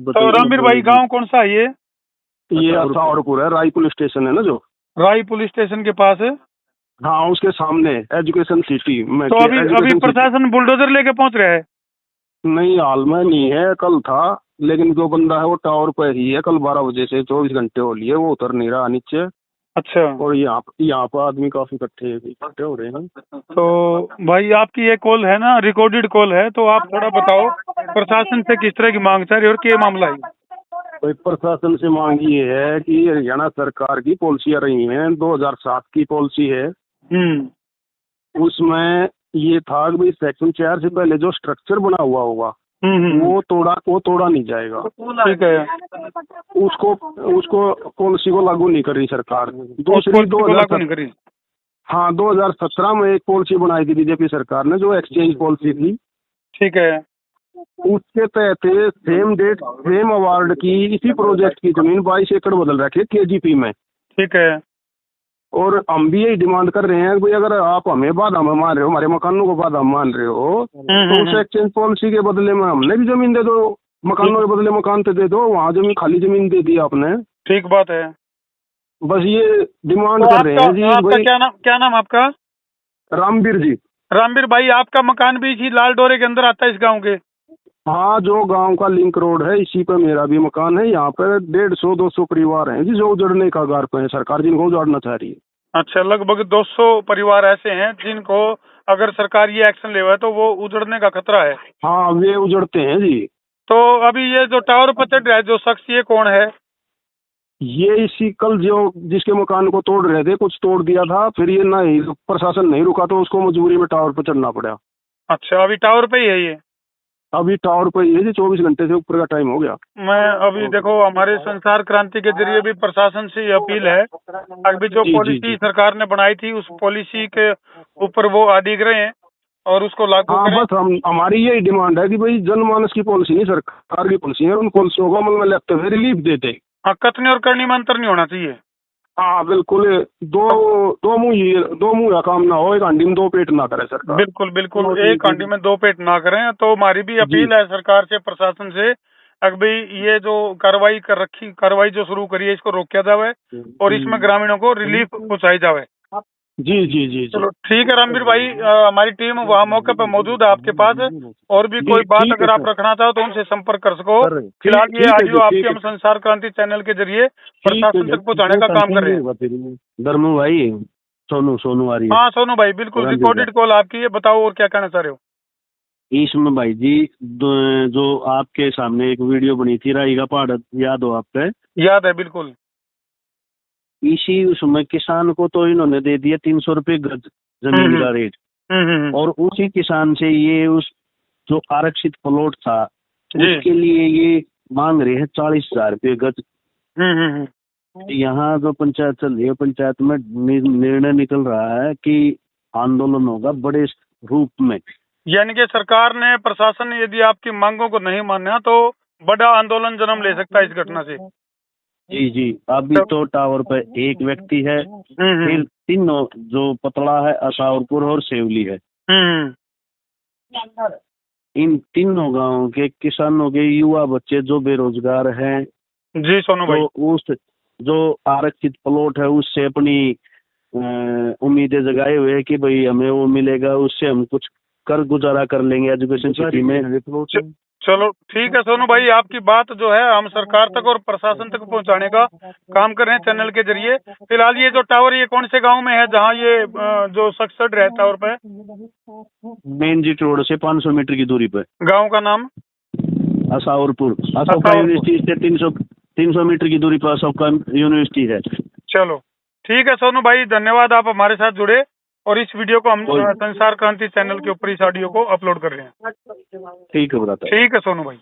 तो रामवीर भाई गांव कौन सा है ये असावरपुर है, राई पुलिस स्टेशन है ना जो। राई पुलिस स्टेशन के पास है। हाँ उसके सामने एजुकेशन सिटी में। तो अभी प्रशासन बुलडोजर लेके पहुंच रहा है? नहीं हाल में नहीं है, कल था, लेकिन जो बंदा है वो टावर पे ही है। कल 12 बजे से 24 घंटे हो लिए, वो उतर नहीं रहा नीचे। अच्छा। और यहाँ पर आदमी काफी इकट्ठे हो रहे हैं। तो भाई आपकी ये कॉल है ना, रिकॉर्डेड कॉल है, तो आप थोड़ा बताओ प्रशासन से किस तरह की मांग चाह रही है और क्या मामला है? कोई प्रशासन से मांग ये है कि हरियाणा सरकार की पॉलिसियां रही हैं, 2007 की पॉलिसी है। उसमें ये था कि भाई सेक्शन 4 से पहले जो स्ट्रक्चर बना हुआ होगा वो तोड़ा नहीं जाएगा। ठीक है। उसको पॉलिसी को लागू नहीं कर रही सरकार। दूसरी 2017 में एक पॉलिसी बनाई थी बीजेपी सरकार ने, जो एक्सचेंज पॉलिसी थी। ठीक है। उसके तहत सेम डेट सेम अवार्ड की इसी प्रोजेक्ट की जमीन 22 एकड़ बदल रखी है केजीपी में। ठीक है। और हम भी यही डिमांड कर रहे हैं कि भाई अगर आप हमें बाधा में मान रहे हो, हमारे मकानों को बाधा में मान रहे हो, तो उस एक्सचेंज पॉलिसी के बदले में हमने भी जमीन दे दो, मकानों के बदले मकान तो दे दो। वहाँ जमीन खाली जमीन दे दी आपने। ठीक बात है। बस ये डिमांड तो कर रहे हैं जी। आपका क्या नाम आपका? रामवीर जी। रामवीर भाई, आपका मकान भी इसी लाल डोरे के अंदर आता है, इस गांव के? हाँ, जो गांव का लिंक रोड है इसी पे मेरा भी मकान है। यहाँ पे 150-200 परिवार हैं जी जो उजड़ने का गार पे है, सरकार जिनको उजाड़ना चाह रही है। अच्छा, लगभग 200 परिवार ऐसे हैं जिनको अगर सरकार ये एक्शन ले तो वो उजड़ने का खतरा है। हाँ, वे उजड़ते हैं जी। तो अभी ये जो टावर पर चढ़ रहा है जो शख्स, ये कौन है? ये इसी कल जो जिसके मकान को तोड़ रहे थे, कुछ तोड़ दिया था, फिर ये नहीं, प्रशासन नहीं रुका तो उसको मजबूरी में टावर पर चढ़ना पड़ा। अच्छा, अभी टावर पे ही है ये? अभी टावर पर ही है जी, 24 घंटे से ऊपर का टाइम हो गया। मैं अभी देखो, हमारे संसार क्रांति के जरिए भी प्रशासन से ये अपील है, अभी जो पॉलिसी सरकार ने बनाई थी उस पॉलिसी के ऊपर वो अडिग रहे हैं और उसको लागू करें। बस हमारी यही डिमांड है कि भाई जनमानस की पॉलिसी नहीं, सरकार की पॉलिसी है, उन पॉलिसियों को अमल में लेते हुए रिलीफ देते। हाँ, कथनी और करनी में अंतर नहीं होना चाहिए। हाँ बिल्कुल, दो मुंह काम ना हो, एक हांडी में 2 पेट ना करे सरकार। बिल्कुल बिल्कुल, एक हांडी में 2 पेट ना करें। तो हमारी भी अपील है सरकार से, प्रशासन से, अभी ये जो कार्रवाई जो शुरू करी है इसको रोका जावे और इसमें ग्रामीणों को रिलीफ पहुंचाई जावे। जी जी जी। चलो ठीक है रामवीर भाई, हमारी टीम वहाँ मौके पर मौजूद है आपके पास। और भी कोई बात अगर आप रखना चाहो तो उनसे संपर्क कर सको। फिलहाल ये ऑडियो आपके हम संसार क्रांति चैनल के जरिए प्रशासन तक पहुँचाने का काम कर रहे हैं। धर्मू भाई, सोनू आ रही है। हाँ सोनू भाई, बिल्कुल रिकॉर्डेड कॉल आपकी है, बताओ और क्या कहना चाह रहे हो? इसमें भाई जी जो आपके सामने एक वीडियो बनी थी राई का पहाड़, याद हो आपको? याद है बिल्कुल। इसी उसमें किसान को तो इन्होंने दे दिया 300 रुपये गज जमीन का रेट। और उसी किसान से ये उस जो आरक्षित प्लॉट था उसके लिए ये मांग रहे हैं 40,000 रुपये गज। यहाँ जो पंचायत चल रही है, पंचायत में निर्णय निकल रहा है कि आंदोलन होगा बड़े रूप में। यानी कि सरकार ने, प्रशासन यदि आपकी मांगों को नहीं माना तो बड़ा आंदोलन जन्म ले सकता है इस घटना से। जी जी। अभी तो टावर पे एक व्यक्ति है, फिर तीनों जो पतला है, असावरपुर और सेवली है। इन तीनों गांवों के किसानों के युवा बच्चे जो बेरोजगार हैं जी सोनू भाई, तो उस जो आरक्षित प्लॉट है उससे अपनी उम्मीदें जगाए हुए है कि भाई हमें वो मिलेगा, उससे हम कुछ कर गुजारा कर लेंगे एजुकेशन सिटी में। चलो ठीक है सोनू भाई, आपकी बात जो है हम सरकार तक और प्रशासन तक पहुंचाने का काम कर रहे हैं चैनल के जरिए। फिलहाल ये जो टावर, ये कौन से गांव में है जहां ये जो शख्स चढ़ रहा है टावर पे? मेन जी रोड से 500 मीटर की दूरी पे। गांव का नाम? असावरपुर। अशोका यूनिवर्सिटी से 300 मीटर की दूरी पर अशोका यूनिवर्सिटी है। चलो ठीक है सोनू भाई, धन्यवाद, आप हमारे साथ जुड़े। और इस वीडियो को हम संसार क्रांति चैनल के ऊपर इस ऑडियो को अपलोड कर रहे हैं। ठीक है, बताता। ठीक है सोनू भाई।